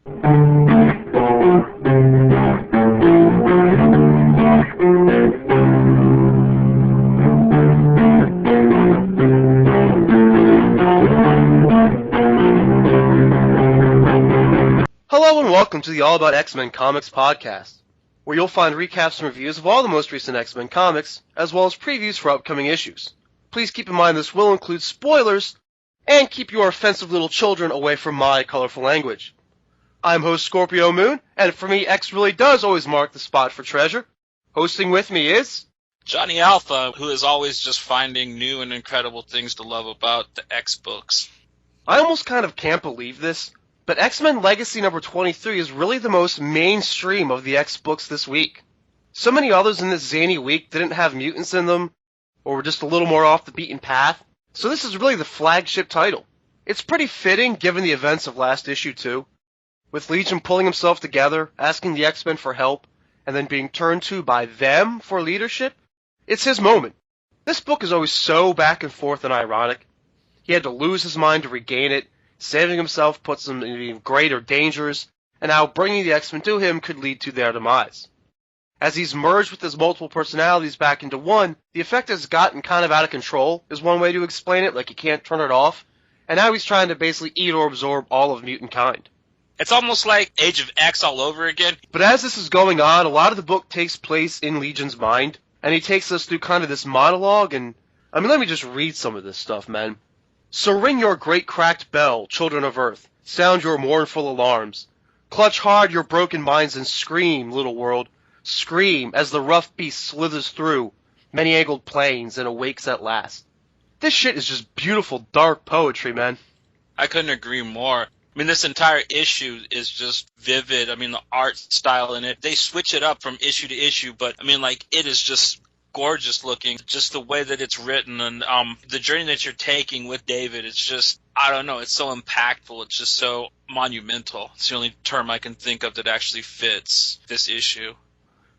Hello and welcome to the All About X-Men Comics podcast, where you'll find recaps and reviews of all the most recent X-Men comics, as well as previews for upcoming issues. Please keep in mind this will include spoilers, and keep your offensive little children away from my colorful language. I'm host Scorpio Moon, and for me, X really does always mark the spot for treasure. Hosting with me is Johnny Alpha, who is always just finding new and incredible things to love about the X books. I almost kind of can't believe this, but XMen Legacy number 23 is really the most mainstream of the X books this week. So many others in this zany week didn't have mutants in them, or were just a little more off the beaten path, so this is really the flagship title. It's pretty fitting given the events of last issue too, with Legion pulling himself together, asking the X-Men for help, and then being turned to by them for leadership. It's his moment. This book is always so back and forth and ironic. He had to lose his mind to regain it, saving himself puts him in even greater dangers, and how bringing the X-Men to him could lead to their demise. As he's merged with his multiple personalities back into one, the effect has gotten kind of out of control, is one way to explain it, like you can't turn it off, and now he's trying to basically eat or absorb all of mutant kind. It's almost like Age of X all over again. But as this is going on, a lot of the book takes place in Legion's mind, and he takes us through kind of this monologue, and, let me just read some of this stuff, man. So ring your great cracked bell, children of Earth, sound your mournful alarms. Clutch hard your broken minds and scream, little world. Scream as the rough beast slithers through many-angled plains and awakes at last. This shit is just beautiful, dark poetry, man. I couldn't agree more. This entire issue is just vivid. The art style in it, they switch it up from issue to issue, but, it is just gorgeous looking. Just the way that it's written and the journey that you're taking with David, it's just, I don't know, it's so impactful. It's just so monumental. It's the only term I can think of that actually fits this issue.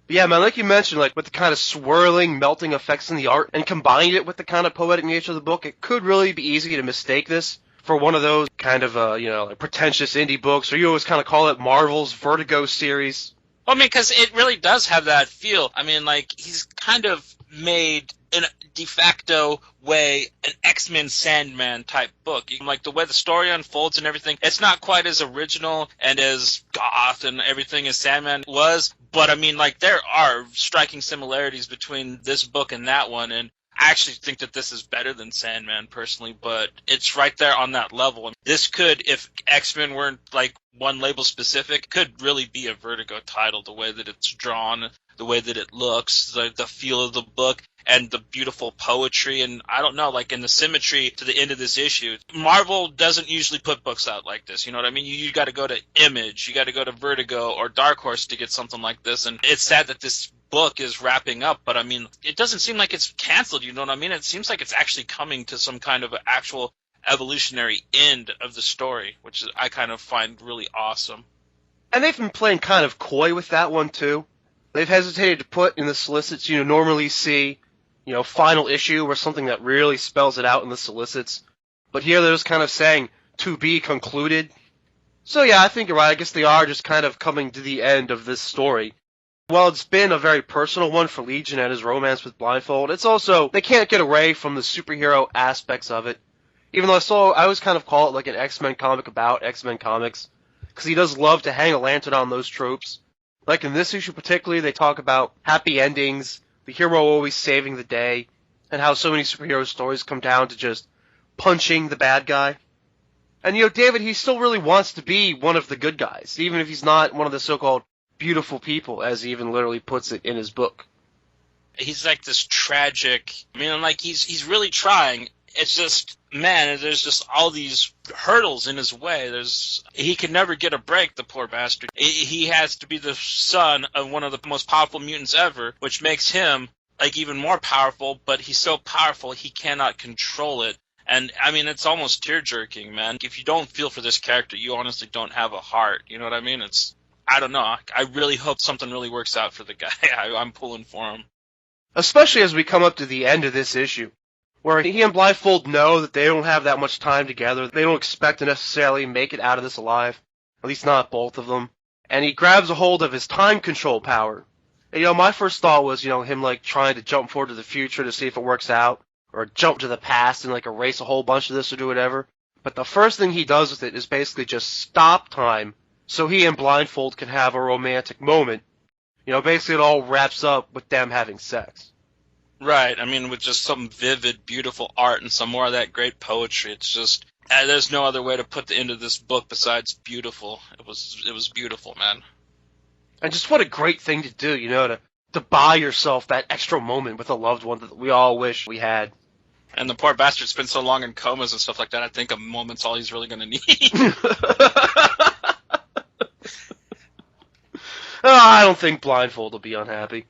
But yeah, man, like you mentioned, with the kind of swirling, melting effects in the art, and combined it with the kind of poetic nature of the book, it could really be easy to mistake this for one of those kind of, pretentious indie books, or you always kind of call it Marvel's Vertigo series. Because it really does have that feel. He's kind of made, in a de facto way, an X-Men Sandman type book. The way the story unfolds and everything, it's not quite as original and as goth and everything as Sandman was, but there are striking similarities between this book and that one, and I actually think that this is better than Sandman personally, but it's right there on that level. This could, if X-Men weren't one label specific, could really be a Vertigo title, the way that it's drawn, the way that it looks, the feel of the book, and the beautiful poetry, and I don't know, in the symmetry to the end of this issue. Marvel doesn't usually put books out like this, you know what I mean? You got to go to Image, you got to go to Vertigo or Dark Horse to get something like this, and it's sad that this book is wrapping up, but it doesn't seem like it's canceled, you know what I mean? It seems like it's actually coming to some kind of actual evolutionary end of the story, which I kind of find really awesome. And they've been playing kind of coy with that one, too. They've hesitated to put in the solicits, normally see, final issue or something that really spells it out in the solicits. But here they're just kind of saying, to be concluded. So yeah, I think you're right. I guess they are just kind of coming to the end of this story. While it's been a very personal one for Legion and his romance with Blindfold, it's also, they can't get away from the superhero aspects of it. Even though I always kind of call it like an X-Men comic about X-Men comics, because he does love to hang a lantern on those tropes. Like in this issue particularly, they talk about happy endings, the hero always saving the day, and how so many superhero stories come down to just punching the bad guy. And David, he still really wants to be one of the good guys, even if he's not one of the so-called beautiful people, as he even literally puts it in his book. He's this tragic, he's really trying. It's just, man, there's just all these hurdles in his way. He can never get a break, the poor bastard. He has to be the son of one of the most powerful mutants ever, which makes him, even more powerful, but he's so powerful he cannot control it. And, it's almost tear-jerking, man. If you don't feel for this character, you honestly don't have a heart. You know what I mean? I don't know. I really hope something really works out for the guy. I'm pulling for him. Especially as we come up to the end of this issue, where he and Blindfold know that they don't have that much time together. They don't expect to necessarily make it out of this alive. At least not both of them. And he grabs a hold of his time control power. And, my first thought was, him, trying to jump forward to the future to see if it works out, or jump to the past and, erase a whole bunch of this or do whatever. But the first thing he does with it is basically just stop time so he and Blindfold can have a romantic moment. Basically it all wraps up with them having sex. Right. I mean, with just some vivid, beautiful art and some more of that great poetry. It's just, there's no other way to put the end of this book besides beautiful. It was beautiful, man. And just what a great thing to do, to buy yourself that extra moment with a loved one that we all wish we had. And the poor bastard's been so long in comas and stuff like that, I think a moment's all he's really going to need. I don't think Blindfold will be unhappy.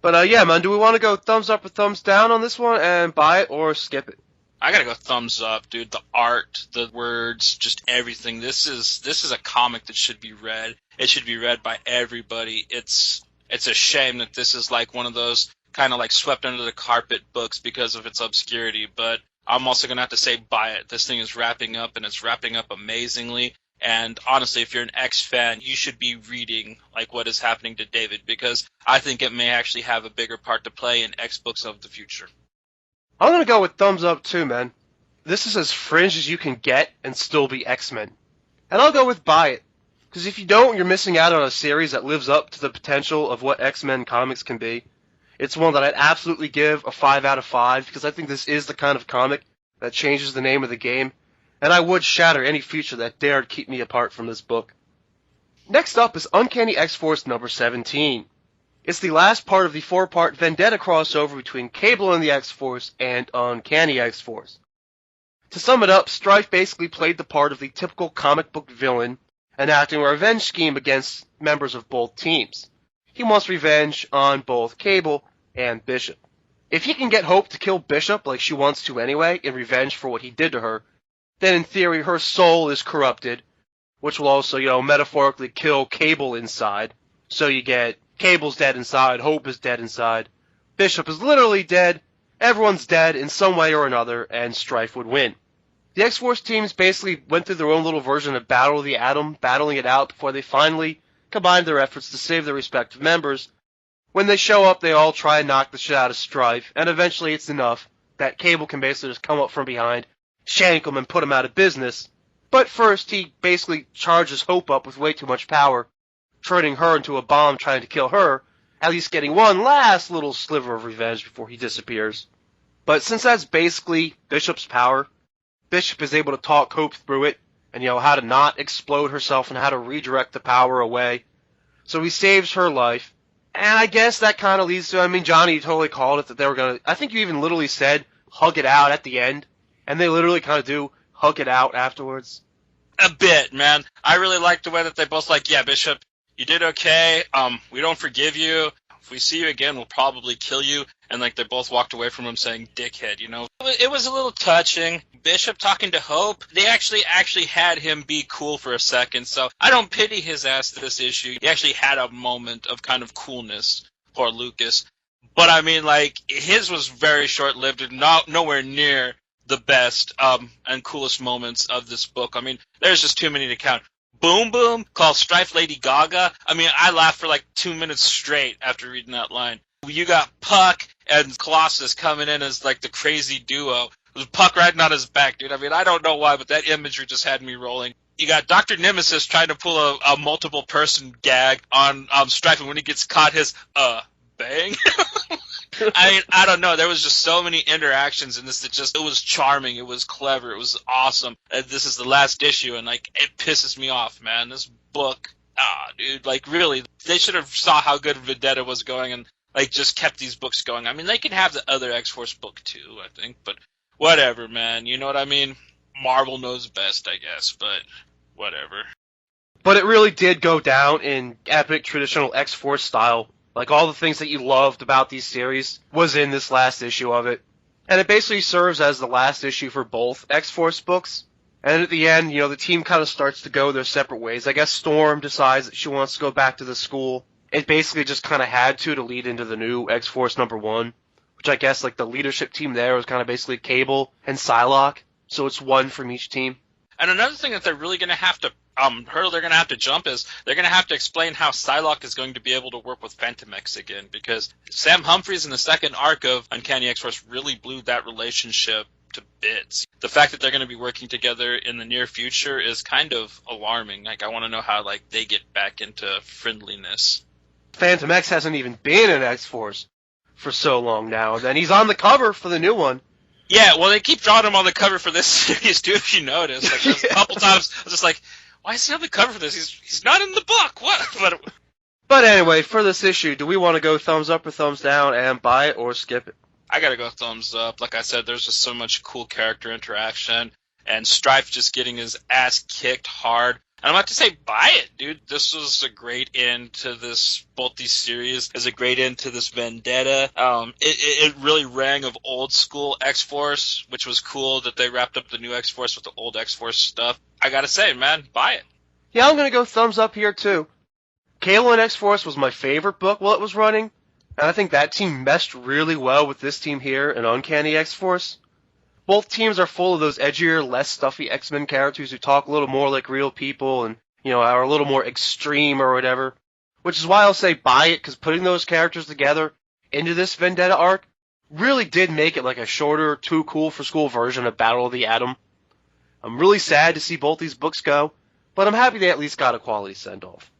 But, yeah, man, do we want to go thumbs up or thumbs down on this one and buy it or skip it? I gotta go thumbs up, dude. The art, the words, just everything. This is a comic that should be read. It should be read by everybody. It's a shame that this is like one of those kind of like swept under the carpet books because of its obscurity, but I'm also gonna have to say buy it. This thing is wrapping up, and it's wrapping up amazingly. And honestly, if you're an X fan, you should be reading like what is happening to David, because I think it may actually have a bigger part to play in X books of the future. I'm gonna go with thumbs up too, man. This is as fringe as you can get and still be X-Men. And I'll go with buy it. Because if you don't, you're missing out on a series that lives up to the potential of what X-Men comics can be. It's one that I'd absolutely give a 5 out of 5, because I think this is the kind of comic that changes the name of the game, and I would shatter any future that dared keep me apart from this book. Next up is Uncanny X-Force number 17. It's the last part of the 4-part Vendetta crossover between Cable and the X-Force and Uncanny X-Force. To sum it up, Strife basically played the part of the typical comic book villain, enacting a revenge scheme against members of both teams. He wants revenge on both Cable and Bishop. If he can get Hope to kill Bishop like she wants to anyway, in revenge for what he did to her, then in theory her soul is corrupted, which will also, metaphorically kill Cable inside. So you get Cable's dead inside, Hope is dead inside, Bishop is literally dead, everyone's dead in some way or another, and Strife would win. The X-Force teams basically went through their own little version of Battle of the Atom, battling it out before they finally combined their efforts to save their respective members. When they show up, they all try and knock the shit out of Strife, and eventually it's enough that Cable can basically just come up from behind, shank him, and put him out of business. But first, he basically charges Hope up with way too much power, turning her into a bomb trying to kill her, at least getting one last little sliver of revenge before he disappears. But since that's basically Bishop's power, Bishop is able to talk Hope through it, and how to not explode herself and how to redirect the power away. So he saves her life, and I guess that kind of leads to, Johnny, you totally called it, that they were going to, I think you even literally said, hug it out at the end, and they literally kind of do hug it out afterwards. A bit, man. I really like the way that they both yeah, Bishop, you did okay, we don't forgive you, if we see you again, we'll probably kill you, and they both walked away from him saying, dickhead, It was a little touching. Bishop talking to Hope, they actually had him be cool for a second, so I don't pity his ass this issue. He actually had a moment of kind of coolness, poor Lucas. But his was very short-lived and nowhere near the best and coolest moments of this book. There's just too many to count. Boom Boom calls Strife Lady Gaga. I laughed for 2 minutes straight after reading that line. You got Puck and Colossus coming in as the crazy duo. It was Puck riding on his back, dude. I don't know why, but that imagery just had me rolling. You got Dr. Nemesis trying to pull a multiple person gag on Strife, and when he gets caught, his bang. I don't know. There was just so mmany interactions in this that it was charming. It was clever. It was awesome. This is the last issue, and it pisses me off, man. This book, dude, really, they should have saw how good Vendetta was going and just kept these books going. They could have the other X-Force book too, I think, but whatever, man. You know what I mean? Marvel knows best, I guess, but whatever. But it really did go down in epic traditional X-Force style. All the things that you loved about these series was in this last issue of it. And it basically serves as the last issue for both X-Force books. And at the end, the team kind of starts to go their separate ways. I guess Storm decides that she wants to go back to the school. It basically just kind of had to lead into the new X-Force number 1, which I guess the leadership team there was kind of basically Cable and Psylocke, so it's one from each team. And another thing that they're really going to have to hurdle they're going to have to jump is they're going to have to explain how Psylocke is going to be able to work with Phantom X again, because Sam Humphries in the second arc of Uncanny X-Force really blew that relationship to bits. The fact that they're going to be working together in the near future is kind of alarming. Like, I want to know how they get back into friendliness. Phantom X hasn't even been in X-Force for so long now, and then he's on the cover for the new one. Yeah, well, they keep drawing him on the cover for this series, too, if you notice. Like, there's a couple times I was just like, why is he on the cover for this? He's not in the book. What? But anyway, for this issue, do we want to go thumbs up or thumbs down and buy it or skip it? I gotta go thumbs up. Like I said, there's just so much cool character interaction, and Strife just getting his ass kicked hard. And I'm about to say, buy it, dude. This was a great end to both these series. It's a great end to this vendetta. It really rang of old school X-Force, which was cool that they wrapped up the new X-Force with the old X-Force stuff. I gotta say, man, buy it. Yeah, I'm gonna go thumbs up here too. Cable and X-Force was my favorite book while it was running, and I think that team meshed really well with this team here in Uncanny X-Force. Both teams are full of those edgier, less stuffy X-Men characters who talk a little more like real people and, are a little more extreme or whatever. Which is why I'll say buy it, because putting those characters together into this Vendetta arc really did make it like a shorter, too cool for school version of Battle of the Atom. I'm really sad to see both these books go, but I'm happy they at least got a quality send-off.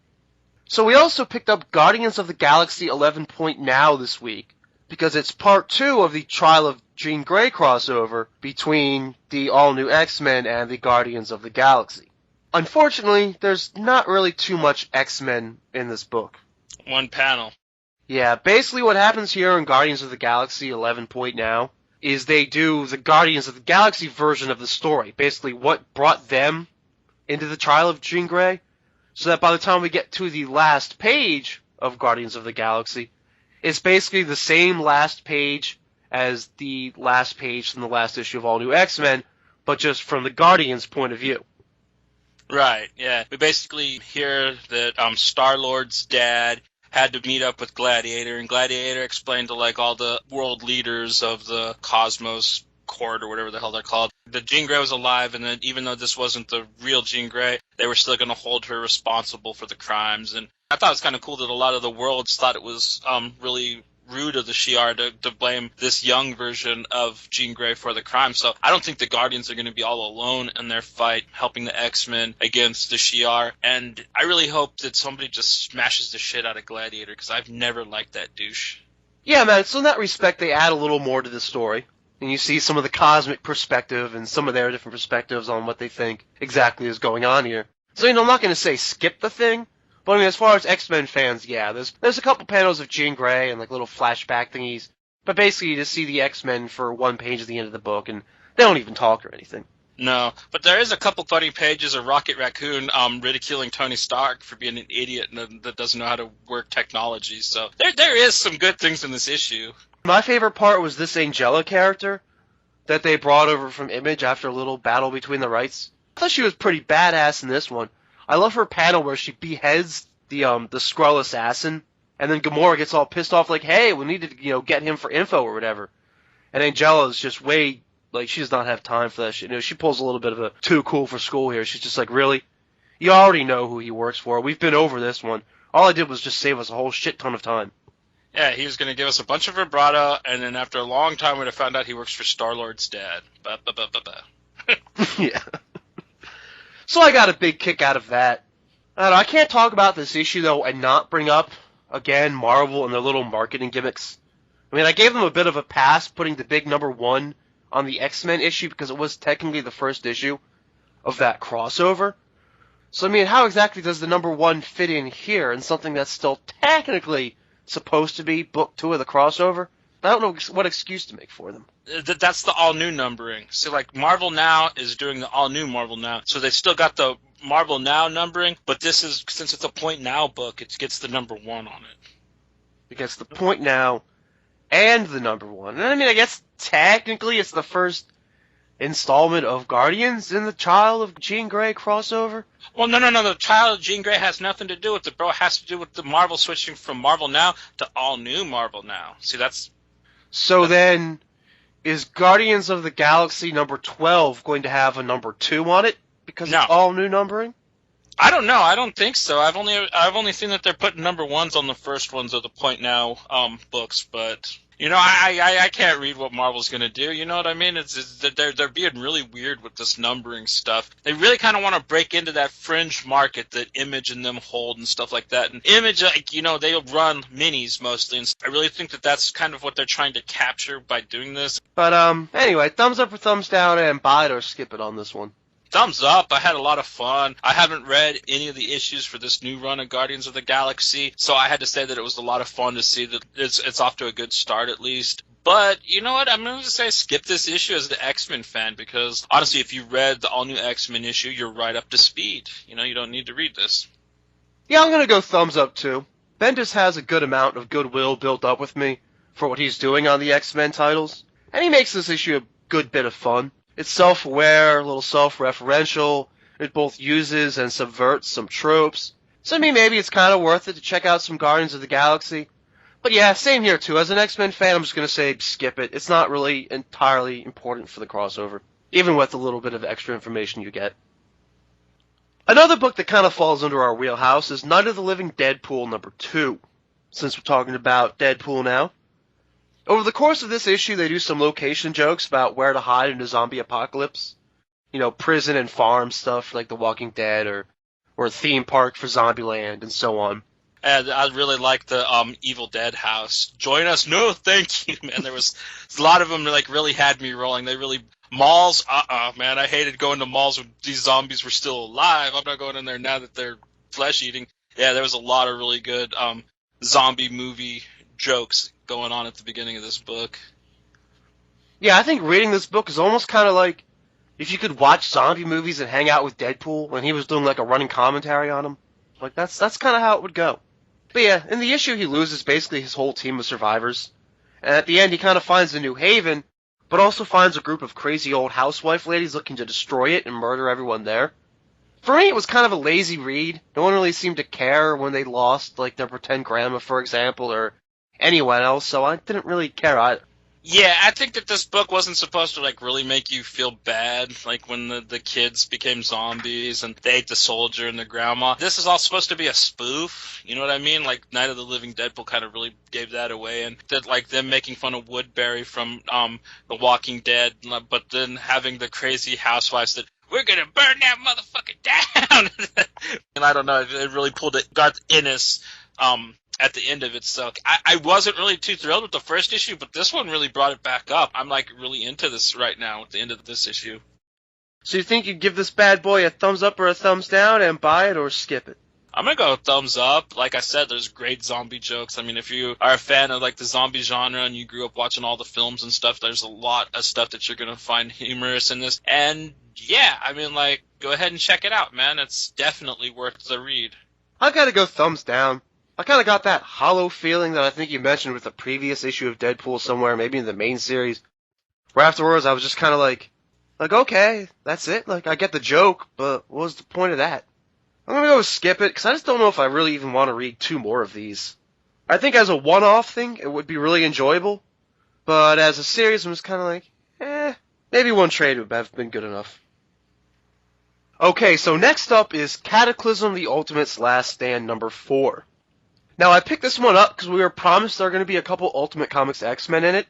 So we also picked up Guardians of the Galaxy 11 Point Now this week, because it's part 2 of the Trial of Jean Grey crossover between the all-new X-Men and the Guardians of the Galaxy. Unfortunately, there's not really too much X-Men in this book. One panel. Yeah, basically what happens here in Guardians of the Galaxy 11 Point Now is they do the Guardians of the Galaxy version of the story. Basically what brought them into the Trial of Jean Grey, so that by the time we get to the last page of Guardians of the Galaxy, it's basically the same last page as the last page from the last issue of All New X-Men, but just from the Guardians' point of view. Right, yeah. We basically hear that Star-Lord's dad had to meet up with Gladiator, and Gladiator explained to all the world leaders of the Cosmos Court or whatever the hell they're called, that Jean Grey was alive, and that even though this wasn't the real Jean Grey, they were still going to hold her responsible for the crimes. And I thought it was kind of cool that a lot of the worlds thought it was really rude of the Shi'ar to blame this young version of Jean Grey for the crime. So I don't think the Guardians are going to be all alone in their fight helping the X-Men against the Shi'ar. And I really hope that somebody just smashes the shit out of Gladiator, because I've never liked that douche. Yeah, man, so in that respect, they add a little more to the story. And you see some of the cosmic perspective and some of their different perspectives on what they think exactly is going on here. So, I'm not going to say skip the thing, but I mean, as far as X-Men fans, yeah, there's a couple panels of Jean Grey and little flashback thingies, but basically you just see the X-Men for one page at the end of the book, and they don't even talk or anything. No, but there is a couple funny pages of Rocket Raccoon ridiculing Tony Stark for being an idiot that doesn't know how to work technology, so there is some good things in this issue. My favorite part was this Angela character that they brought over from Image after a little battle between the rights. I thought she was pretty badass in this one. I love her panel where she beheads the Skrull assassin, and then Gamora gets all pissed off like, hey, we need to, get him for info or whatever. And Angela is just way, she does not have time for that shit. She pulls a little bit of a too cool for school here. She's just like, really? You already know who he works for. We've been over this one. All I did was just save us a whole shit ton of time. Yeah, he was going to give us a bunch of vibrato, and then after a long time we'd have found out he works for Star-Lord's dad. Yeah. So I got a big kick out of that. I can't talk about this issue, though, and not bring up, again, Marvel and their little marketing gimmicks. I mean, I gave them a bit of a pass putting the big #1 on the X-Men issue because it was technically the first issue of that crossover. So, I mean, how exactly does the #1 fit in here in something that's still technically supposed to be book 2 of the crossover? I don't know what excuse to make for them. That's the all-new numbering. So, Marvel Now is doing the all-new Marvel Now. So they still got the Marvel Now numbering, but this is, since it's a Point Now book, it gets the #1 on it. It gets the Point Now and the #1. And I mean, I guess technically it's the first installment of Guardians in the Child of Jean Grey crossover. Well, no. The Child of Jean Grey has nothing to do with it, bro. It has to do with the Marvel switching from Marvel Now to all-new Marvel Now. See, that's... So then, is Guardians of the Galaxy #12 going to have a #2 on it? Because it's all new numbering? I don't know. I don't think so. I've only seen that they're putting number ones on the first ones of the Point Now books, but you know, I can't read what Marvel's gonna do. You know what I mean? It's they're being really weird with this numbering stuff. They really kind of want to break into that fringe market that Image and them hold and stuff like that. And Image, like, you know, they run minis mostly, and I really think that that's kind of what they're trying to capture by doing this. But anyway, thumbs up or thumbs down, and buy it or skip it on this one. Thumbs up. I had a lot of fun. I haven't read any of the issues for this new run of Guardians of the Galaxy, so I had to say that it was a lot of fun to see that it's off to a good start at least. But you know what? I'm going to say skip this issue as an X-Men fan, because honestly, if you read the all-new X-Men issue, you're right up to speed. You know, you don't need to read this. Yeah, I'm going to go thumbs up too. Bendis has a good amount of goodwill built up with me for what he's doing on the X-Men titles, and he makes this issue a good bit of fun. It's self-aware, a little self-referential. It both uses and subverts some tropes. So I mean, maybe it's kind of worth it to check out some Guardians of the Galaxy. But yeah, same here too. As an X-Men fan, I'm just going to say skip it. It's not really entirely important for the crossover, even with a little bit of extra information you get. Another book that kind of falls under our wheelhouse is Night of the Living Deadpool #2, since we're talking about Deadpool now. Over the course of this issue, they do some location jokes about where to hide in a zombie apocalypse. You know, prison and farm stuff like The Walking Dead, or a theme park for Zombieland, and so on. And I really like the Evil Dead house. Join us? No, thank you, man. There was a lot of them that like really had me rolling. They really malls. Man, I hated going to malls when these zombies were still alive. I'm not going in there now that they're flesh eating. Yeah, there was a lot of really good zombie movie jokes going on at the beginning of this book. Yeah, I think reading this book is almost kind of like if you could watch zombie movies and hang out with Deadpool when he was doing like a running commentary on them. Like that's kind of how it would go. But yeah, in the issue he loses basically his whole team of survivors. And at the end he kind of finds a new haven, but also finds a group of crazy old housewife ladies looking to destroy it and murder everyone there. For me, it was kind of a lazy read. No one really seemed to care when they lost, like their pretend grandma, for example, or anyone else, so I didn't really care either. Yeah, I think that this book wasn't supposed to like really make you feel bad, like when the kids became zombies and they ate the soldier and the grandma. This is all supposed to be a spoof, you know what I mean? Like Night of the Living Deadpool kind of really gave that away, and that like them making fun of Woodbury from The Walking Dead, but then having the crazy housewives that we're gonna burn that motherfucker down. And I don't know, it really pulled it Garth Ennis at the end of it. So I wasn't really too thrilled with the first issue, but this one really brought it back up. I'm like really into this right now at the end of this issue. So you think you'd give this bad boy a thumbs up or a thumbs down and buy it or skip it? I'm gonna go thumbs up. Like I said, there's great zombie jokes. I mean, if you are a fan of like the zombie genre and you grew up watching all the films and stuff, there's a lot of stuff that you're gonna find humorous in this. And yeah, I mean, like, go ahead and check it out, man. It's definitely worth the read. I gotta go thumbs down. I kind of got that hollow feeling that I think you mentioned with the previous issue of Deadpool somewhere, maybe in the main series, where afterwards I was just kind of like, okay, that's it. Like, I get the joke, but what was the point of that? I'm gonna go skip it, because I just don't know if I really even want to read 2 more of these. I think as a one-off thing, it would be really enjoyable, but as a series, I'm just kind of like, maybe one trade would have been good enough. Okay, so next up is Cataclysm: The Ultimate's Last Stand #4. Now, I picked this one up because we were promised there were going to be a couple Ultimate Comics X-Men in it.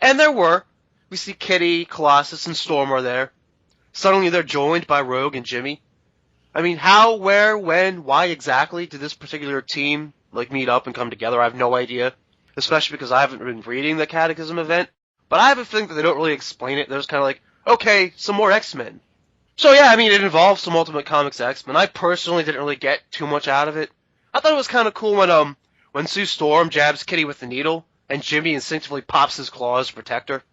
And there were. We see Kitty, Colossus, and Storm are there. Suddenly they're joined by Rogue and Jimmy. I mean, how, where, when, why exactly did this particular team meet up and come together? I have no idea. Especially because I haven't been reading the Cataclysm event. But I have a feeling that they don't really explain it. They're just kind of like, okay, some more X-Men. So yeah, I mean, it involves some Ultimate Comics X-Men. I personally didn't really get too much out of it. I thought it was kind of cool when Sue Storm jabs Kitty with the needle, and Jimmy instinctively pops his claws to protect her.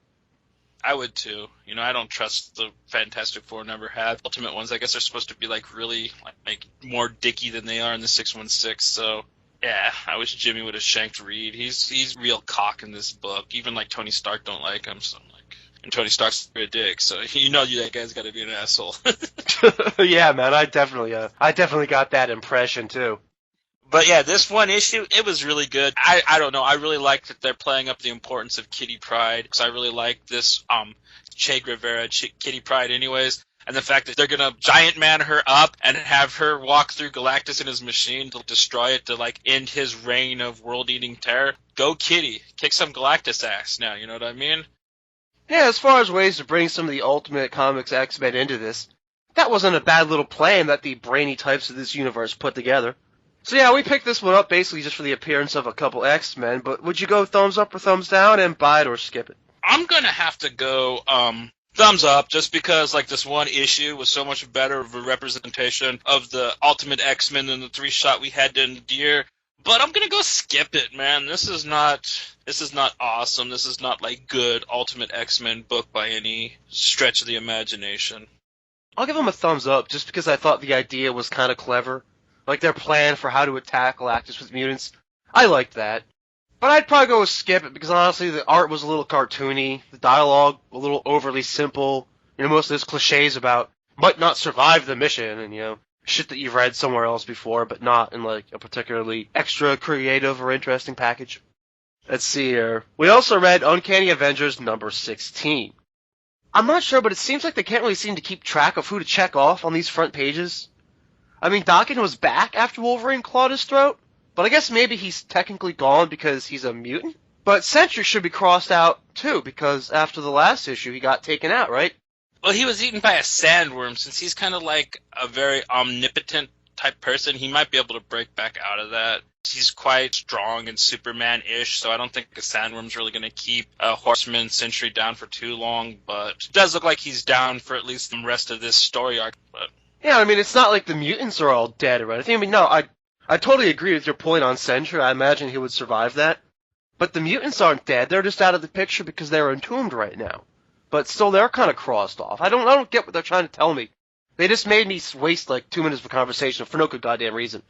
I would too. You know, I don't trust the Fantastic Four, never have. Ultimate ones, I guess, are supposed to be like really like more dicky than they are in the 616. So yeah, I wish Jimmy would have shanked Reed. He's real cock in this book. Even like Tony Stark don't like him. So I'm like, and Tony Stark's a dick. So you know that guy's got to be an asshole. Yeah, man, I definitely got that impression too. But yeah, this one issue, it was really good. I don't know. I really like that they're playing up the importance of Kitty Pryde, because I really like this Che Guevara Kitty Pryde anyways. and the fact that they're gonna giant man her up and have her walk through Galactus in his machine to destroy it to like end his reign of world-eating terror. Go Kitty, kick some Galactus ass now. You know what I mean? Yeah, as far as ways to bring some of the Ultimate Comics X-Men into this, that wasn't a bad little plan that the brainy types of this universe put together. So yeah, we picked this one up basically just for the appearance of a couple X-Men, but would you go thumbs up or thumbs down and buy it or skip it? I'm gonna have to go thumbs up, just because like this one issue was so much better of a representation of the Ultimate X-Men than the 3-shot we had to endear. But I'm gonna go skip it, man. This is not awesome. This is not like good Ultimate X-Men book by any stretch of the imagination. I'll give them a thumbs up just because I thought the idea was kind of clever. Like their plan for how to attack Galactus with mutants. I liked that. But I'd probably go with skip it because honestly the art was a little cartoony, the dialogue a little overly simple. You know, most of those cliches about might not survive the mission and, you know, shit that you've read somewhere else before, but not in like a particularly extra creative or interesting package. Let's see here. We also read Uncanny Avengers number 16. I'm not sure, but it seems like they can't really seem to keep track of who to check off on these front pages. I mean, Daken was back after Wolverine clawed his throat, but I guess maybe he's technically gone because he's a mutant? But Sentry should be crossed out, too, because after the last issue, he got taken out, right? Well, he was eaten by a sandworm. Since he's kind of like a very omnipotent type person, he might be able to break back out of that. He's quite strong and Superman-ish, so I don't think the sandworm's really going to keep Horseman Sentry down for too long, but it does look like he's down for at least the rest of this story arc. But yeah, I mean, it's not like the mutants are all dead or anything. I mean, no, I totally agree with your point on Sentry. I imagine he would survive that. But the mutants aren't dead. They're just out of the picture because they're entombed right now. But still, they're kind of crossed off. I don't get what they're trying to tell me. They just made me waste like 2 minutes of a conversation for no good goddamn reason.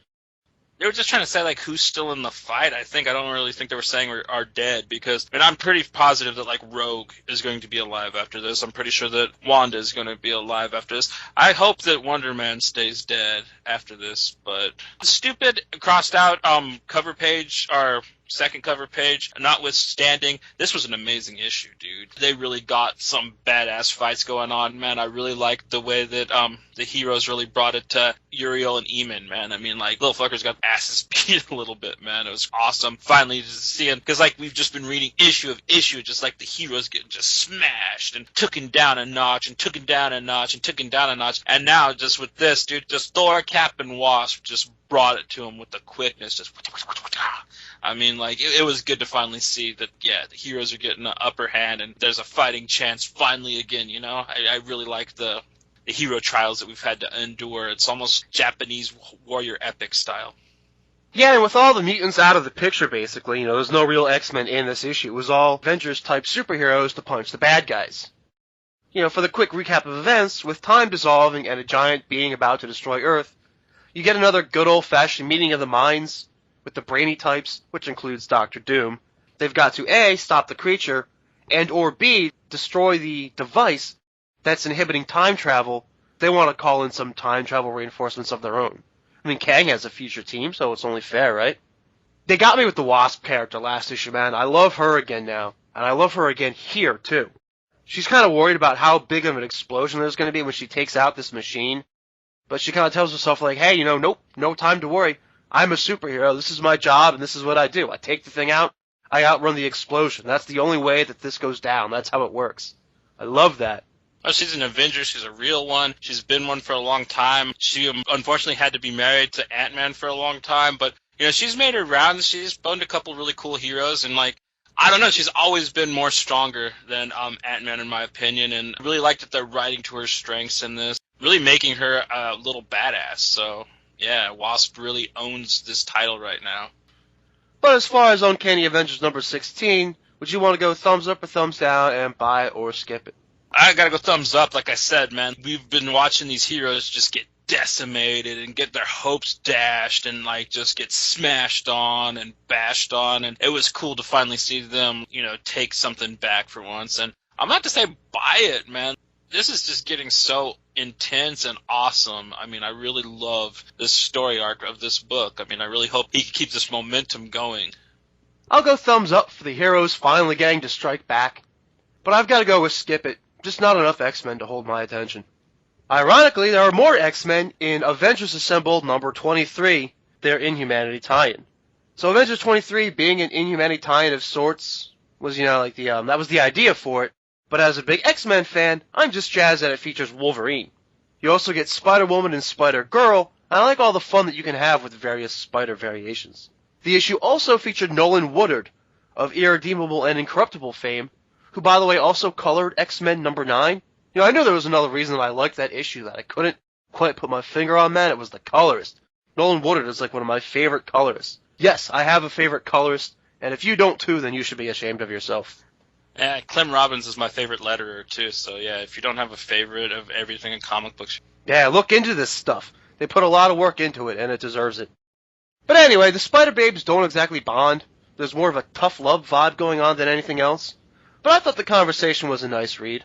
They were just trying to say, like, who's still in the fight, I think. I don't really think they were saying are dead, because, and I'm pretty positive that, like, Rogue is going to be alive after this. I'm pretty sure that Wanda is going to be alive after this. I hope that Wonder Man stays dead after this, but the stupid crossed out cover page, or second cover page, notwithstanding, this was an amazing issue, dude. They really got some badass fights going on, man. I really liked the way that the heroes really brought it to Uriel and Eamon, man. I mean, like, little fuckers got asses beat a little bit, man. It was awesome finally just seeing, because like we've just been reading issue of issue, just like the heroes getting just smashed and tooken down a notch and tooken down a notch and tooken down a notch, and now just with this, dude, just Thor, Cap, and Wasp just brought it to him with the quickness, just I mean, like, it was good to finally see that, yeah, the heroes are getting the upper hand and there's a fighting chance finally again, you know? I really like the hero trials that we've had to endure. It's almost Japanese warrior epic style. Yeah, and with all the mutants out of the picture, basically, you know, there's no real X-Men in this issue. It was all Avengers-type superheroes to punch the bad guys. You know, for the quick recap of events, with time dissolving and a giant being about to destroy Earth, you get another good old-fashioned meeting of the minds with the brainy types, which includes Doctor Doom. They've got to A, stop the creature, and or B, destroy the device that's inhibiting time travel. They want to call in some time travel reinforcements of their own. I mean, Kang has a future team, so it's only fair, right? They got me with the Wasp character last issue, man. I love her again now, and I love her again here, too. She's kind of worried about how big of an explosion there's going to be when she takes out this machine, but she kind of tells herself, like, hey, you know, nope, no time to worry. I'm a superhero, this is my job, and this is what I do. I take the thing out, I outrun the explosion. That's the only way that this goes down. That's how it works. I love that. Oh, she's an Avenger. She's a real one. She's been one for a long time. She unfortunately had to be married to Ant-Man for a long time, but, you know, she's made her rounds. She's boned a couple really cool heroes, and, like, I don't know, she's always been more stronger than Ant-Man, in my opinion, and I really like that they're writing to her strengths in this, really making her a little badass, so yeah, Wasp really owns this title right now. But as far as Uncanny Avengers number 16, would you want to go thumbs up or thumbs down and buy or skip it? I gotta go thumbs up, like I said, man. We've been watching these heroes just get decimated and get their hopes dashed and, like, just get smashed on and bashed on, and it was cool to finally see them, you know, take something back for once. And I'm not to say buy it, man. This is just getting so intense and awesome. I mean, I really love this story arc of this book. I mean, I really hope he can keep this momentum going. I'll go thumbs up for the heroes finally getting to strike back, but I've got to go with skip it. Just not enough X-Men to hold my attention. Ironically, there are more X-Men in Avengers Assemble number 23, their Inhumanity tie-in. So Avengers 23 being an Inhumanity tie-in of sorts was, that was the idea for it. But as a big X-Men fan, I'm just jazzed that it features Wolverine. You also get Spider-Woman and Spider-Girl, and I like all the fun that you can have with various Spider variations. The issue also featured Nolan Woodard, of Irredeemable and Incorruptible fame, who, by the way, also colored X-Men number 9. I knew there was another reason that I liked that issue that I couldn't quite put my finger on, man. It was the colorist. Nolan Woodard is like one of my favorite colorists. Yes, I have a favorite colorist, and if you don't too, then you should be ashamed of yourself. Yeah, Clem Robbins is my favorite letterer, too, so yeah, if you don't have a favorite of everything in comic books... Yeah, look into this stuff. They put a lot of work into it, and it deserves it. But anyway, the Spider-Babes don't exactly bond. There's more of a tough love vibe going on than anything else. But I thought the conversation was a nice read.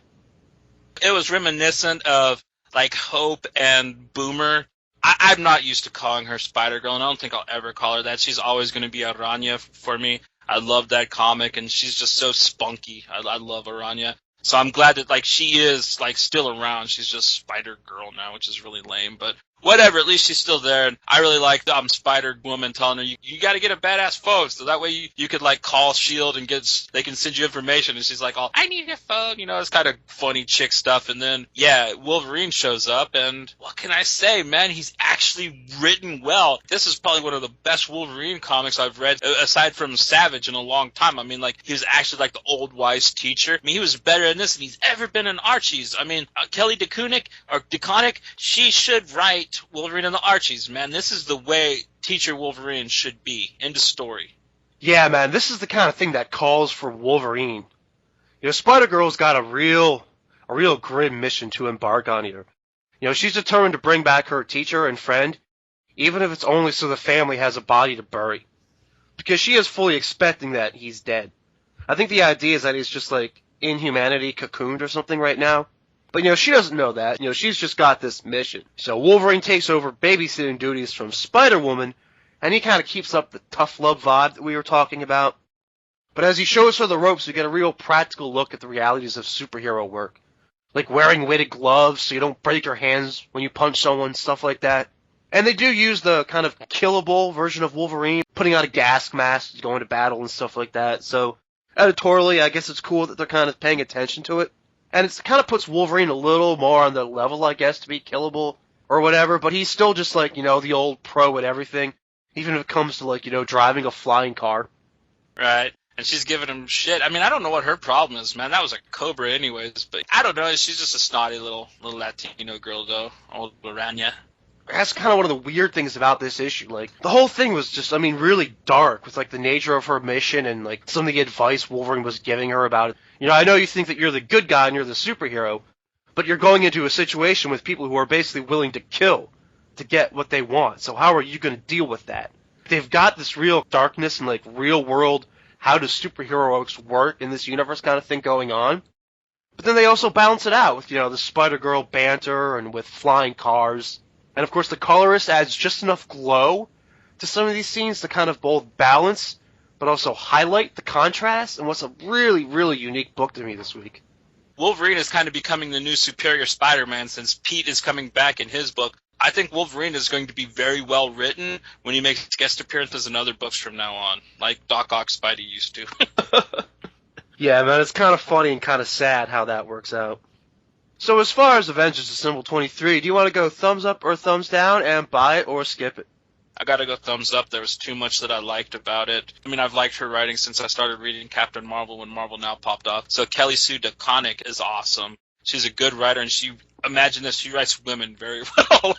It was reminiscent of, like, Hope and Boomer. I'm not used to calling her Spider-Girl, and I don't think I'll ever call her that. She's always going to be Aranya for me. I love that comic, and she's just so spunky. I love Aranya. So I'm glad that, like, she is, like, still around. She's just Spider-Girl now, which is really lame, but whatever, at least she's still there. And I really like Spider-Woman telling her, you got to get a badass phone, so that way you could, like, call S.H.I.E.L.D. and they can send you information. And she's like, I need a phone. It's kind of funny chick stuff. And then, yeah, Wolverine shows up, and what can I say, man? He's actually written well. This is probably one of the best Wolverine comics I've read, aside from Savage, in a long time. I mean, like, he was actually, like, the old wise teacher. I mean, he was better than this than he's ever been in Archie's. I mean, Kelly DeConnick, she should write Wolverine and the Archies, man. This is the way Teacher Wolverine should be. End of story. Yeah, man, this is the kind of thing that calls for Wolverine. Spider-Girl's got a real grim mission to embark on here. She's determined to bring back her teacher and friend, even if it's only so the family has a body to bury. Because she is fully expecting that he's dead. I think the idea is that he's just, like, Inhumanity cocooned or something right now. But, she doesn't know that. She's just got this mission. So Wolverine takes over babysitting duties from Spider-Woman, and he kind of keeps up the tough love vibe that we were talking about. But as he shows her the ropes, we get a real practical look at the realities of superhero work. Like wearing weighted gloves so you don't break your hands when you punch someone, stuff like that. And they do use the kind of killable version of Wolverine, putting on a gas mask, going to battle and stuff like that. So, editorially, I guess it's cool that they're kind of paying attention to it. And it kind of puts Wolverine a little more on the level, I guess, to be killable or whatever, but he's still just like, the old pro at everything, even if it comes to, like, driving a flying car. Right. And she's giving him shit. I mean, I don't know what her problem is, man. That was a Cobra anyways, but I don't know. She's just a snotty little Latino girl, though. Old Aranya. That's kind of one of the weird things about this issue. Like, the whole thing was just, really dark with, like, the nature of her mission and, like, some of the advice Wolverine was giving her about it. I know you think that you're the good guy and you're the superhero, but you're going into a situation with people who are basically willing to kill to get what they want. So how are you going to deal with that? They've got this real darkness and, like, real world, how does superheroics work in this universe kind of thing going on. But then they also balance it out with, the Spider-Girl banter and with flying cars. And, of course, the colorist adds just enough glow to some of these scenes to kind of both balance, but also highlight the contrast, and what's a really, really unique book to me this week. Wolverine is kind of becoming the new Superior Spider-Man since Pete is coming back in his book. I think Wolverine is going to be very well written when he makes guest appearances in other books from now on, like Doc Ock Spidey used to. Yeah, man, it's kind of funny and kind of sad how that works out. So as far as Avengers Assemble 23, do you want to go thumbs up or thumbs down and buy it or skip it? I gotta go thumbs up. There was too much that I liked about it. I mean, I've liked her writing since I started reading Captain Marvel when Marvel Now popped off. So Kelly Sue DeConnick is awesome. She's a good writer, and she writes women very well.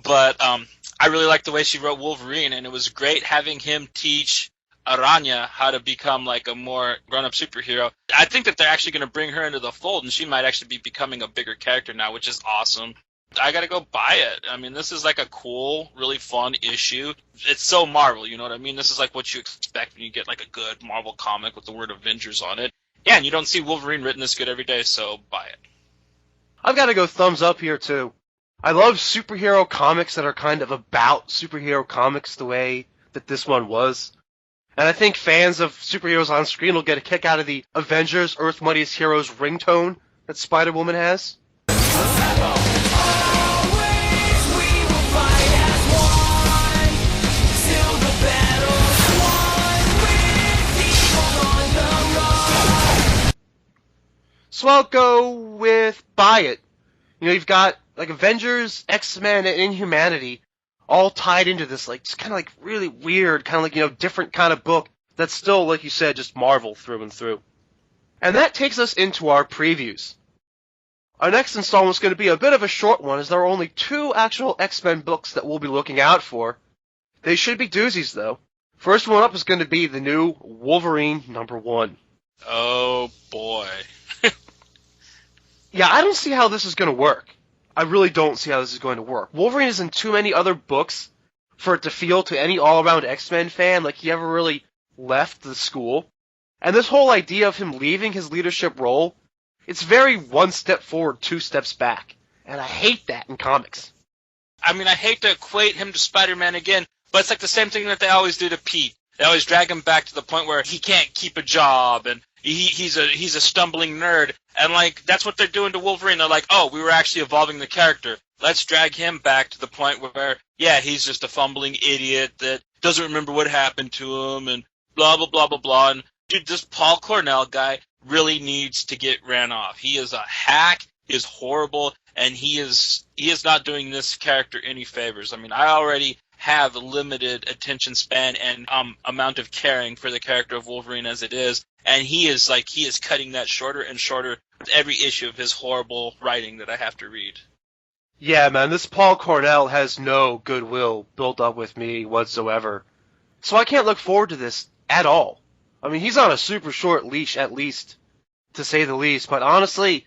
But I really liked the way she wrote Wolverine, and it was great having him teach Aranya how to become like a more grown-up superhero. I think that they're actually going to bring her into the fold, and she might actually be becoming a bigger character now, which is awesome. I gotta go buy it. I mean, this is like a cool, really fun issue. It's so Marvel, you know what I mean? This is like what you expect when you get like a good Marvel comic with the word Avengers on it. Yeah, and you don't see Wolverine written this good every day, so buy it. I've gotta go thumbs up here too. I love superhero comics that are kind of about superhero comics the way that this one was. And I think fans of superheroes on screen will get a kick out of the Avengers Earth Mightiest Heroes ringtone that Spider-Woman has. So I'll go with buy it. You know, you've got like Avengers, X-Men, and Inhumanity all tied into this, like, just kind of like really weird, kind of like, you know, different kind of book that's still, like you said, just Marvel through and through. And that takes us into our previews. Our next installment is going to be a bit of a short one, as there are only 2 actual X-Men books that we'll be looking out for. They should be doozies, though. First one up is going to be the new Wolverine #1. Oh, boy. Yeah, I don't see how this is going to work. I really don't see how this is going to work. Wolverine is in too many other books for it to feel to any all-around X-Men fan like he ever really left the school. And this whole idea of him leaving his leadership role, it's very 1 step forward, 2 steps back. And I hate that in comics. I mean, I hate to equate him to Spider-Man again, but it's like the same thing that they always do to Pete. They always drag him back to the point where he can't keep a job, and he's a stumbling nerd. And, like, that's what they're doing to Wolverine. They're like, oh, we were actually evolving the character. Let's drag him back to the point where, yeah, he's just a fumbling idiot that doesn't remember what happened to him, and blah, blah, blah, blah, blah. And, dude, this Paul Cornell guy really needs to get ran off. He is a hack, he is horrible, and he is not doing this character any favors. I mean, I already have a limited attention span and amount of caring for the character of Wolverine as it is, and he is cutting that shorter and shorter with every issue of his horrible writing that I have to read. Yeah, man, this Paul Cornell has no goodwill built up with me whatsoever. So I can't look forward to this at all. I mean, he's on a super short leash, at least, to say the least. But honestly,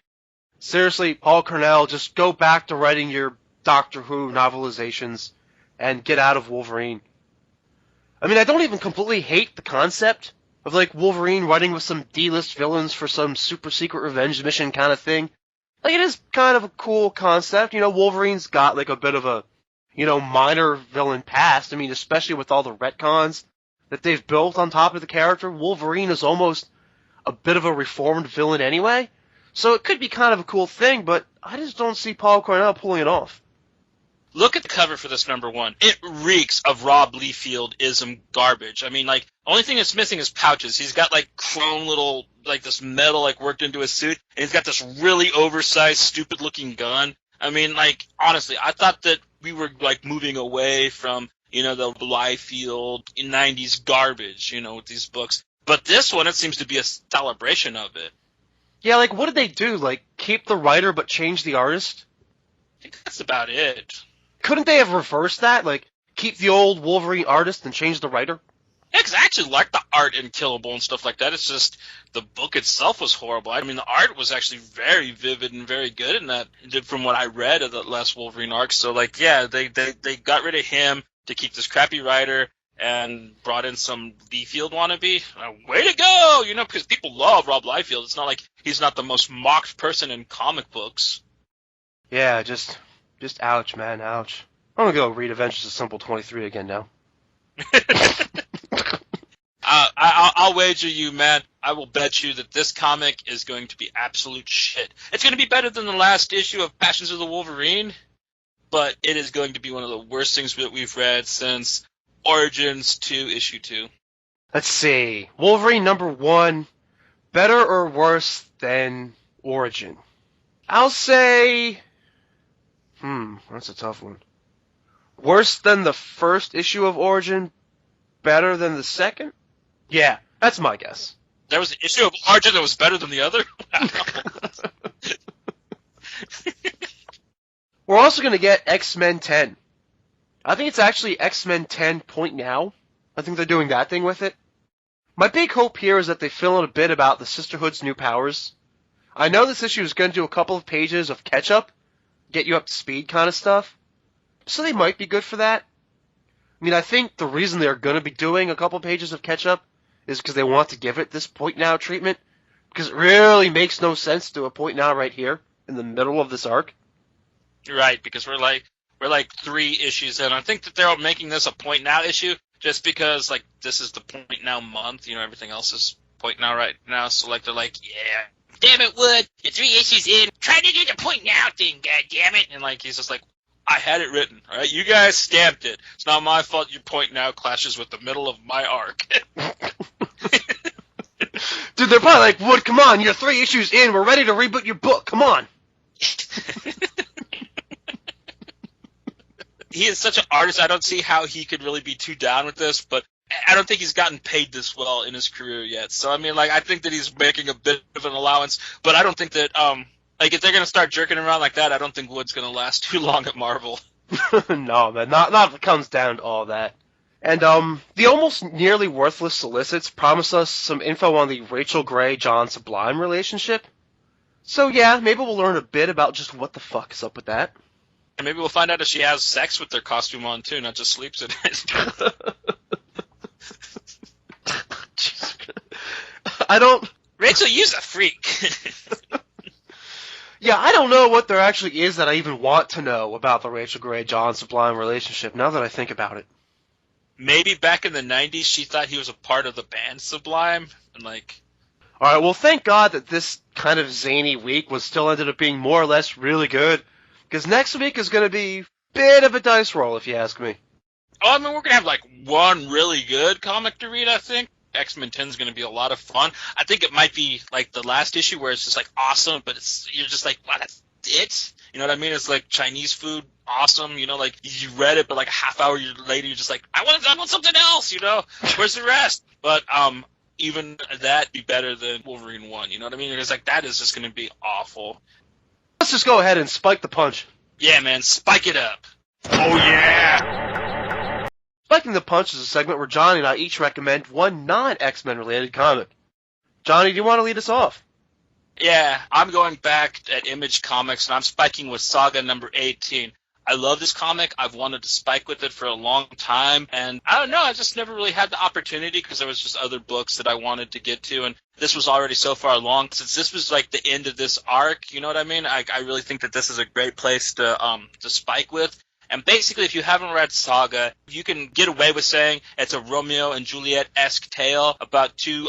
seriously, Paul Cornell, just go back to writing your Doctor Who novelizations and get out of Wolverine. I mean, I don't even completely hate the concept of, like, Wolverine writing with some D-list villains for some super secret revenge mission kind of thing. Like, it is kind of a cool concept. You know, Wolverine's got, like, a bit of a, you know, minor villain past. I mean, especially with all the retcons that they've built on top of the character, Wolverine is almost a bit of a reformed villain anyway. So it could be kind of a cool thing, but I just don't see Paul Cornell pulling it off. Look at the cover for this #1. It reeks of Rob Liefeld-ism garbage. I mean, like, the only thing that's missing is pouches. He's got, like, chrome little, like, this metal, like, worked into his suit, and he's got this really oversized, stupid-looking gun. I mean, like, honestly, I thought that we were, like, moving away from, you know, the Liefeld 90s garbage, you know, with these books. But this one, it seems to be a celebration of it. Yeah, like, what did they do? Like, keep the writer but change the artist? I think that's about it. Couldn't they have reversed that? Like, keep the old Wolverine artist and change the writer? Yeah, 'cause I actually like the art in Killable and stuff like that. It's just the book itself was horrible. I mean, the art was actually very vivid and very good in that, from what I read of the last Wolverine arc. So, like, yeah, they got rid of him to keep this crappy writer and brought in some Liefeld wannabe. Way to go! You know, because people love Rob Liefeld. It's not like he's not the most mocked person in comic books. Yeah, just ouch, man, ouch. I'm gonna go read Avengers Assemble 23 again now. I'll wager you, man. I will bet you that this comic is going to be absolute shit. It's going to be better than the last issue of Passions of the Wolverine, but it is going to be one of the worst things that we've read since Origins 2, issue 2. Let's see. Wolverine #1, better or worse than Origin? I'll say... that's a tough one. Worse than the first issue of Origin, better than the second? Yeah, that's my guess. There was an issue of Origin that was better than the other? We're also going to get X-Men 10. I think it's actually X-Men 10 Point Now. I think they're doing that thing with it. My big hope here is that they fill in a bit about the Sisterhood's new powers. I know this issue is going to do a couple of pages of catch-up, get you up to speed kind of stuff, so they might be good for that. I mean, I think the reason they're going to be doing a couple pages of catch-up is because they want to give it this Point Now treatment, because it really makes no sense to do a Point Now right here, in the middle of this arc. Right, because we're like 3 issues in. I think that they're making this a Point Now issue just because, like, this is the Point Now month. You know, everything else is Point Now right now. So, like, they're like, yeah, damn it, Wood, you're 3 issues in. Try to do the Point Now thing, goddammit. And, like, he's just like, I had it written, all right? You guys stamped it. It's not my fault your Point Now clashes with the middle of my arc. Dude, they're probably like, Wood, come on, you're 3 issues in, we're ready to reboot your book, come on. He is such an artist, I don't see how he could really be too down with this, but I don't think he's gotten paid this well in his career yet. So, I mean, like, I think that he's making a bit of an allowance, but I don't think that, like, if they're going to start jerking around like that, I don't think Wood's going to last too long at Marvel. No, man, not if it comes down to all that. And, the almost nearly worthless solicits promise us some info on the Rachel Gray-John Sublime relationship. So, yeah, maybe we'll learn a bit about just what the fuck is up with that. And maybe we'll find out if she has sex with their costume on, too, not just sleeps in it. Rachel, you's a freak. Yeah, I don't know what there actually is that I even want to know about the Rachel Gray-John Sublime relationship, now that I think about it. Maybe back in the 90s she thought he was a part of the band Sublime, and like... Alright, well thank God that this kind of zany week was still ended up being more or less really good, because next week is going to be a bit of a dice roll, if you ask me. Oh, I mean, we're going to have like one really good comic to read, I think. X-Men 10 is going to be a lot of fun. I think it might be like the last issue where it's just like awesome, but you're just like, wow, that's it? You know what I mean? It's like Chinese food, awesome. You know, like you read it, but like a half hour later, you're just like, I want something else. You know, where's the rest? But even that be better than Wolverine 1. You know what I mean? It's like that is just going to be awful. Let's just go ahead and spike the punch. Yeah, man, spike it up. Oh yeah! Spiking the Punch is a segment where Johnny and I each recommend one non-X-Men related comic. Johnny, do you want to lead us off? Yeah, I'm going back at Image Comics, and I'm spiking with Saga number 18. I love this comic. I've wanted to spike with it for a long time, and I don't know, I just never really had the opportunity because there was just other books that I wanted to get to, and this was already so far along. Since this was like the end of this arc, you know what I mean? I really think that this is a great place to spike with. And basically, if you haven't read Saga, you can get away with saying it's a Romeo and Juliet-esque tale about two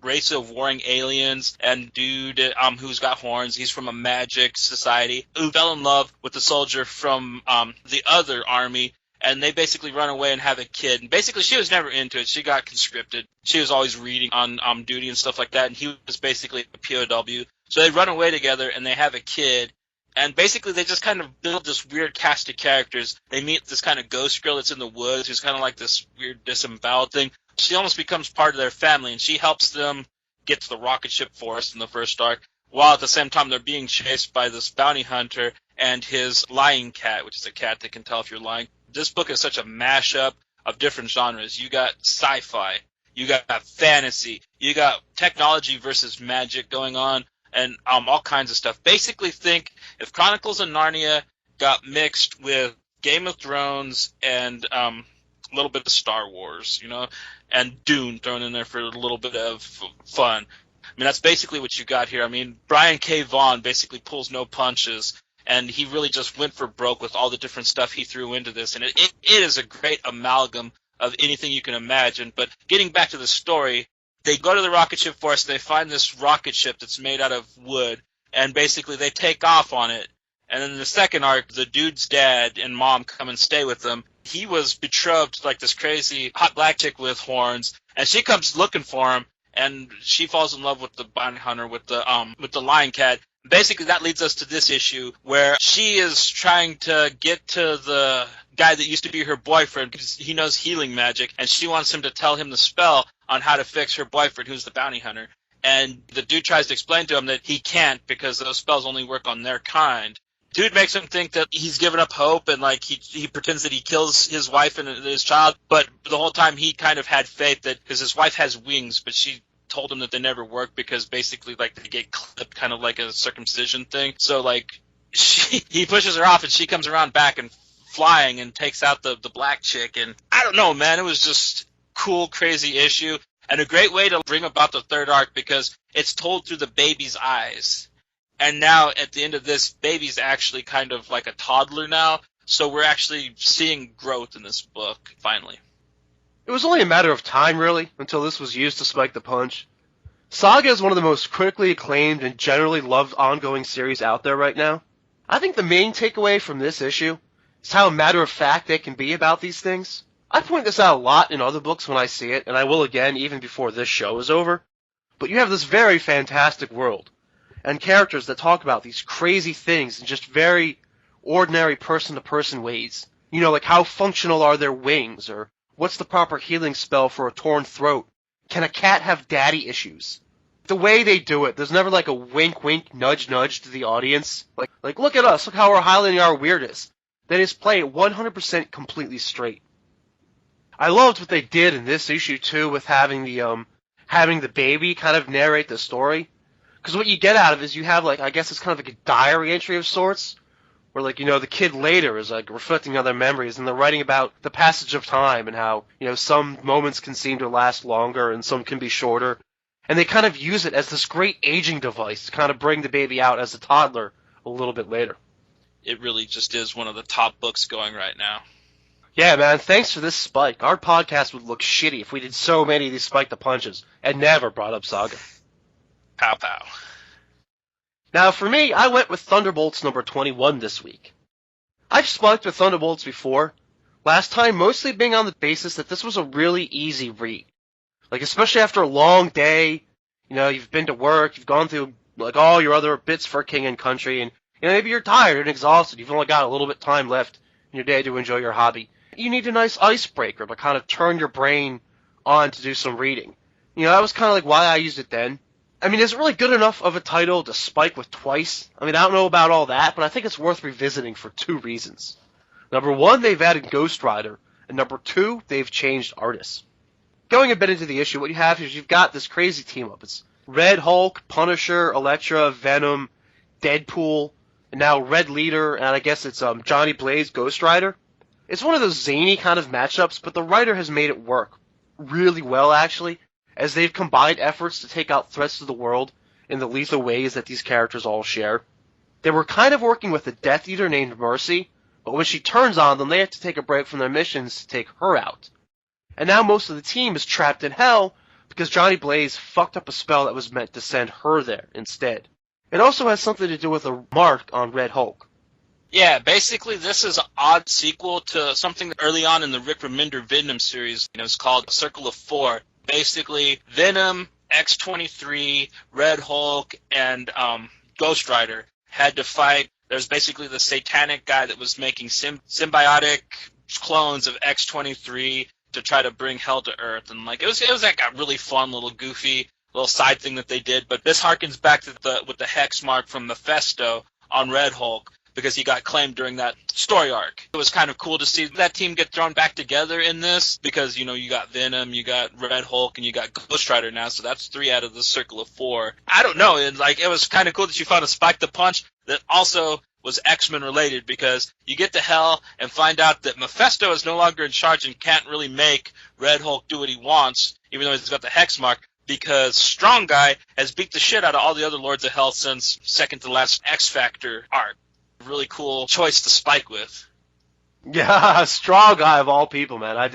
races of warring aliens and dude who's got horns. He's from a magic society who fell in love with a soldier from the other army, and they basically run away and have a kid. And basically, she was never into it. She got conscripted. She was always reading on duty and stuff like that, and he was basically a POW. So they run away together, and they have a kid. And basically, they just kind of build this weird cast of characters. They meet this kind of ghost girl that's in the woods, who's kind of like this weird disemboweled thing. She almost becomes part of their family, and she helps them get to the rocket ship Force in the first arc, while at the same time they're being chased by this bounty hunter and his lying cat, which is a cat that can tell if you're lying. This book is such a mashup of different genres. You got sci-fi, you got fantasy, you got technology versus magic going on, and all kinds of stuff. Basically think if Chronicles of Narnia got mixed with Game of Thrones and a little bit of Star Wars, you know, and Dune thrown in there for a little bit of fun. I mean, that's basically what you got here. I mean, Brian K. Vaughan basically pulls no punches, and he really just went for broke with all the different stuff he threw into this, and it is a great amalgam of anything you can imagine. But getting back to the story, they go to the rocket ship Force, they find this rocket ship that's made out of wood, and basically they take off on it. And then in the second arc, the dude's dad and mom come and stay with them. He was betrothed to like this crazy hot black chick with horns, and she comes looking for him, and she falls in love with the bounty hunter with the lion cat. Basically, that leads us to this issue where she is trying to get to the guy that used to be her boyfriend because he knows healing magic, and she wants him to tell him the spell on how to fix her boyfriend, who's the bounty hunter. And the dude tries to explain to him that he can't because those spells only work on their kind. Dude makes him think that he's given up hope, and like he pretends that he kills his wife and his child, but the whole time he kind of had faith that because his wife has wings, but she told him that they never work because basically like they get clipped, kind of like a circumcision thing. So like he pushes her off, and she comes around back and flying and takes out the black chick. And I don't know, man, it was just cool, crazy issue, and a great way to bring about the third arc because it's told through the baby's eyes. And now at the end of this, baby's actually kind of like a toddler now, so we're actually seeing growth in this book finally. It was only a matter of time, really, until this was used to spike the punch. Saga is one of the most critically acclaimed and generally loved ongoing series out there right now. I think the main takeaway from this issue is how matter-of-fact they can be about these things. I point this out a lot in other books when I see it, and I will again even before this show is over. But you have this very fantastic world, and characters that talk about these crazy things in just very ordinary person-to-person ways. You know, like how functional are their wings, or what's the proper healing spell for a torn throat? Can a cat have daddy issues? The way they do it, there's never like a wink wink, nudge nudge to the audience. Like look at us, look how we're highlighting our weirdness. They just play it 100% completely straight. I loved what they did in this issue too, with having the baby kind of narrate the story. Because what you get out of it is you have, like, I guess it's kind of like a diary entry of sorts, where, like, you know, the kid later is, like, reflecting on their memories, and they're writing about the passage of time and how, you know, some moments can seem to last longer and some can be shorter. And they kind of use it as this great aging device to kind of bring the baby out as a toddler a little bit later. It really just is one of the top books going right now. Yeah, man, thanks for this Spike. Our podcast would look shitty if we did so many of these Spike the Punches and never brought up Saga. Pow pow. Now, for me, I went with Thunderbolts number 21 this week. I've spiked with Thunderbolts before, last time mostly being on the basis that this was a really easy read. Like, especially after a long day, you know, you've been to work, you've gone through, like, all your other bits for King and Country, and, you know, maybe you're tired and exhausted, you've only got a little bit of time left in your day to enjoy your hobby. You need a nice icebreaker to kind of turn your brain on to do some reading. You know, that was kind of like why I used it then. I mean, is it really good enough of a title to spike with twice? I mean, I don't know about all that, but I think it's worth revisiting for two reasons. Number one, they've added Ghost Rider, and number two, they've changed artists. Going a bit into the issue, what you have is you've got this crazy team-up. It's Red Hulk, Punisher, Elektra, Venom, Deadpool, and now Red Leader, and I guess it's Johnny Blaze, Ghost Rider. It's one of those zany kind of matchups, but the writer has made it work really well, actually, as they've combined efforts to take out threats to the world in the lethal ways that these characters all share. They were kind of working with a Death Eater named Mercy, but when she turns on them, they have to take a break from their missions to take her out. And now most of the team is trapped in hell because Johnny Blaze fucked up a spell that was meant to send her there instead. It also has something to do with a mark on Red Hulk. Yeah, basically this is an odd sequel to something early on in the Rick Remender Venom series. It was called Circle of Four. Basically, Venom, X-23, Red Hulk, and Ghost Rider had to fight. There's basically the satanic guy that was making symbiotic clones of X-23 to try to bring hell to Earth. And like it was like a really fun little goofy little side thing that they did. But this harkens back to with the hex mark from Mephisto on Red Hulk, because he got claimed during that story arc. It was kind of cool to see that team get thrown back together in this, because, you know, you got Venom, you got Red Hulk, and you got Ghost Rider now, so that's 3 out of the Circle of 4. I don't know, it was kind of cool that you found a Spike the Punch that also was X-Men related, because you get to hell and find out that Mephisto is no longer in charge and can't really make Red Hulk do what he wants, even though he's got the hex mark, because Strong Guy has beat the shit out of all the other Lords of Hell since second to last X Factor arc. Really cool choice to spike with. Yeah, Strong Guy of all people, man. I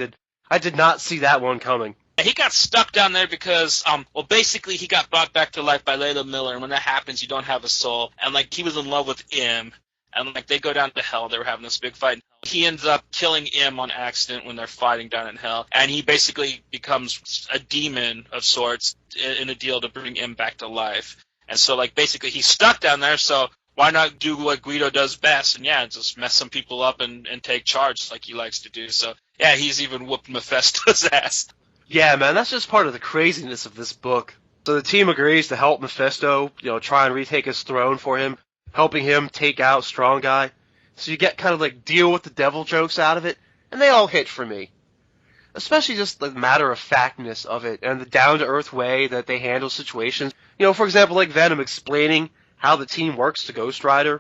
did not see that one coming. He got stuck down there because, basically he got brought back to life by Layla Miller, and when that happens, you don't have a soul. And, like, he was in love with Im, and, like, they go down to hell. They were having this big fight. He ends up killing Im on accident when they're fighting down in hell, and he basically becomes a demon of sorts in a deal to bring Im back to life. And so, like, basically he's stuck down there, so why not do what Guido does best, and yeah, just mess some people up and take charge like he likes to do. So, yeah, he's even whooped Mephisto's ass. Yeah, man, that's just part of the craziness of this book. So the team agrees to help Mephisto, you know, try and retake his throne for him, helping him take out Strong Guy. So you get kind of like deal with the devil jokes out of it, and they all hit for me. Especially just the matter-of-factness of it, and the down-to-earth way that they handle situations. You know, for example, like Venom explaining how the team works to Ghost Rider,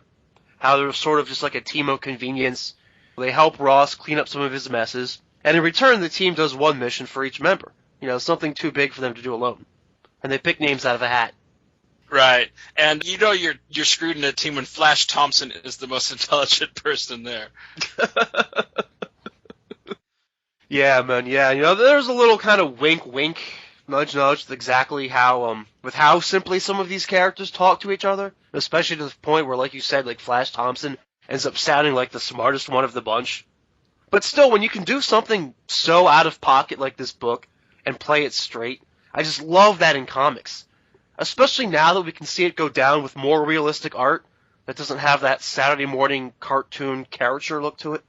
how they're sort of just like a team of convenience. They help Ross clean up some of his messes, and in return the team does one mission for each member. You know, something too big for them to do alone. And they pick names out of a hat. Right. And you know you're screwed in a team when Flash Thompson is the most intelligent person there. Yeah, man, yeah. You know, there's a little kind of wink, nudge, with exactly how, with how simply some of these characters talk to each other, especially to the point where, like you said, like Flash Thompson ends up sounding like the smartest one of the bunch. But still, when you can do something so out of pocket like this book and play it straight, I just love that in comics. especially now that we can see it go down with more realistic art that doesn't have that Saturday morning cartoon caricature look to it.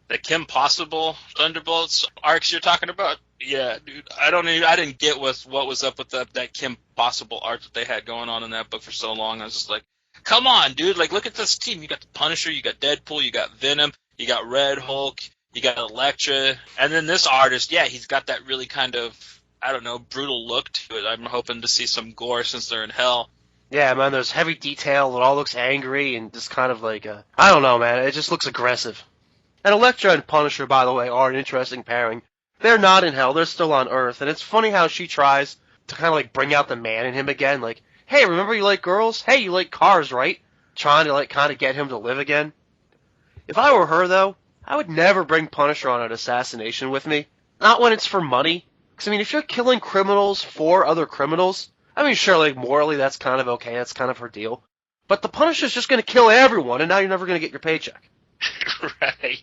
The Kim Possible Thunderbolts arcs you're talking about? Yeah, dude. I didn't get what was up with that Kim Possible art that they had going on in that book for so long. I was just like, come on, dude. Like, look at this team. You got the Punisher, you got Deadpool, you got Venom, you got Red Hulk, you got Elektra. And then this artist, yeah, he's got that really kind of, I don't know, brutal look to it. I'm hoping to see some gore since they're in hell. Yeah, man, there's heavy detail. It all looks angry and just kind of like, I don't know, man. It just looks aggressive. And Elektra and Punisher, by the way, are an interesting pairing. They're not in hell. They're still on Earth. And it's funny how she tries to kind of like bring out the man in him again. Like, hey, remember you like girls? Hey, you like cars, right? Trying to like kind of get him to live again. If I were her, though, I would never bring Punisher on an assassination with me. Not when it's for money. Because, I mean, if you're killing criminals for other criminals, I mean, sure, like, morally, that's kind of okay. That's kind of her deal. But the Punisher's just going to kill everyone, and now you're never going to get your paycheck. Right.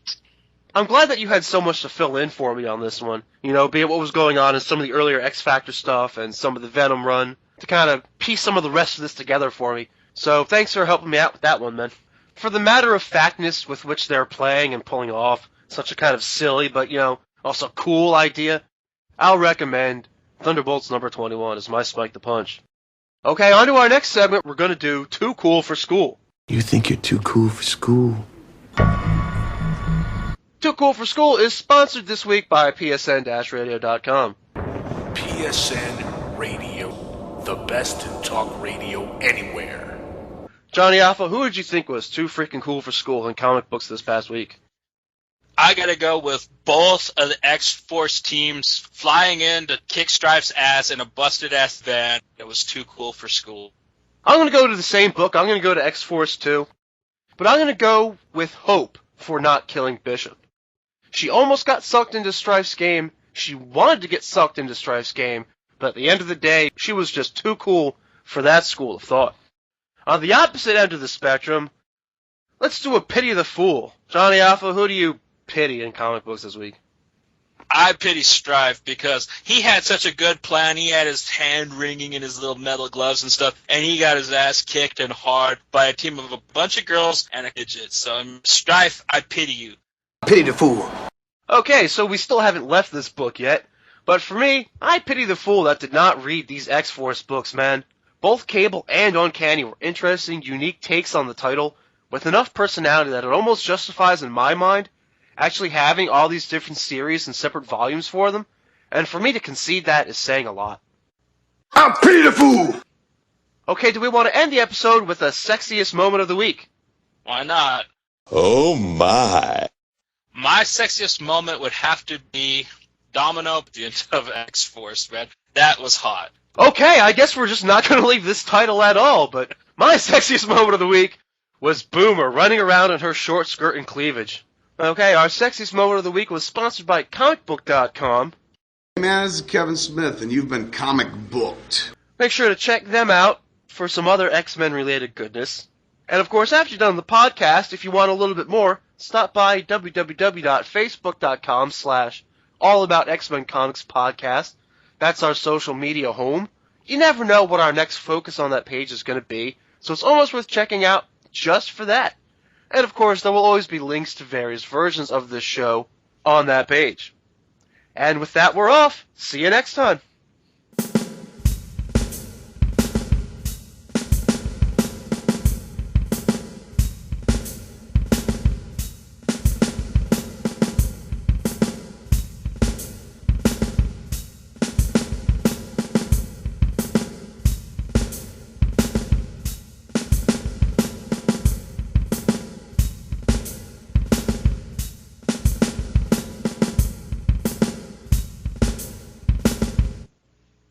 I'm glad that you had so much to fill in for me on this one. You know, be it what was going on in some of the earlier X-Factor stuff and some of the Venom run, to kind of piece some of the rest of this together for me. So thanks for helping me out with that one, man. For the matter-of-factness with which they're playing and pulling off such a kind of silly but, you know, also cool idea, I'll recommend Thunderbolts number 21 as my Spike the Punch. Okay, on to our next segment. We're going to do Too Cool for School. You think you're too cool for school? Too Cool for School is sponsored this week by PSN-radio.com. PSN Radio, the best in talk radio anywhere. Johnny Alpha, who did you think was too freaking cool for school in comic books this past week? I gotta go with both of the X-Force teams flying in to kick Strife's ass in a busted-ass van. It was too cool for school. I'm going to go to the same book. I'm going to go to X-Force too. But I'm going to go with Hope for not killing Bishop. She almost got sucked into Strife's game. She wanted to get sucked into Strife's game. But at the end of the day, she was just too cool for that school of thought. On the opposite end of the spectrum, let's do a pity the fool. Johnny Alpha, who do you pity in comic books this week? I pity Strife because he had such a good plan. He had his hand wringing in his little metal gloves and stuff, and he got his ass kicked and hard by a team of a bunch of girls and a midget. So, Strife, I pity you. Pity the fool. Okay, so we still haven't left this book yet, but for me, I pity the fool that did not read these X-Force books, man. Both Cable and Uncanny were interesting, unique takes on the title, with enough personality that it almost justifies, in my mind, actually having all these different series and separate volumes for them, and for me to concede that is saying a lot. I pity the fool! Okay, do we want to end the episode with a sexiest moment of the week? Why not? Oh my. My sexiest moment would have to be Domino at the end of X-Force, man. That was hot. Okay, I guess we're just not going to leave this title at all, but my sexiest moment of the week was Boomer running around in her short skirt and cleavage. Okay, our sexiest moment of the week was sponsored by comicbook.com. Hey man, this is Kevin Smith, and you've been comic booked. Make sure to check them out for some other X-Men related goodness. And of course, after you're done the podcast, if you want a little bit more, stop by www.facebook.com/allaboutxmencomics podcast. That's our social media home. You never know what our next focus on that page is going to be, so it's almost worth checking out just for that. And of course, there will always be links to various versions of this show on that page. And with that, we're off. See you next time.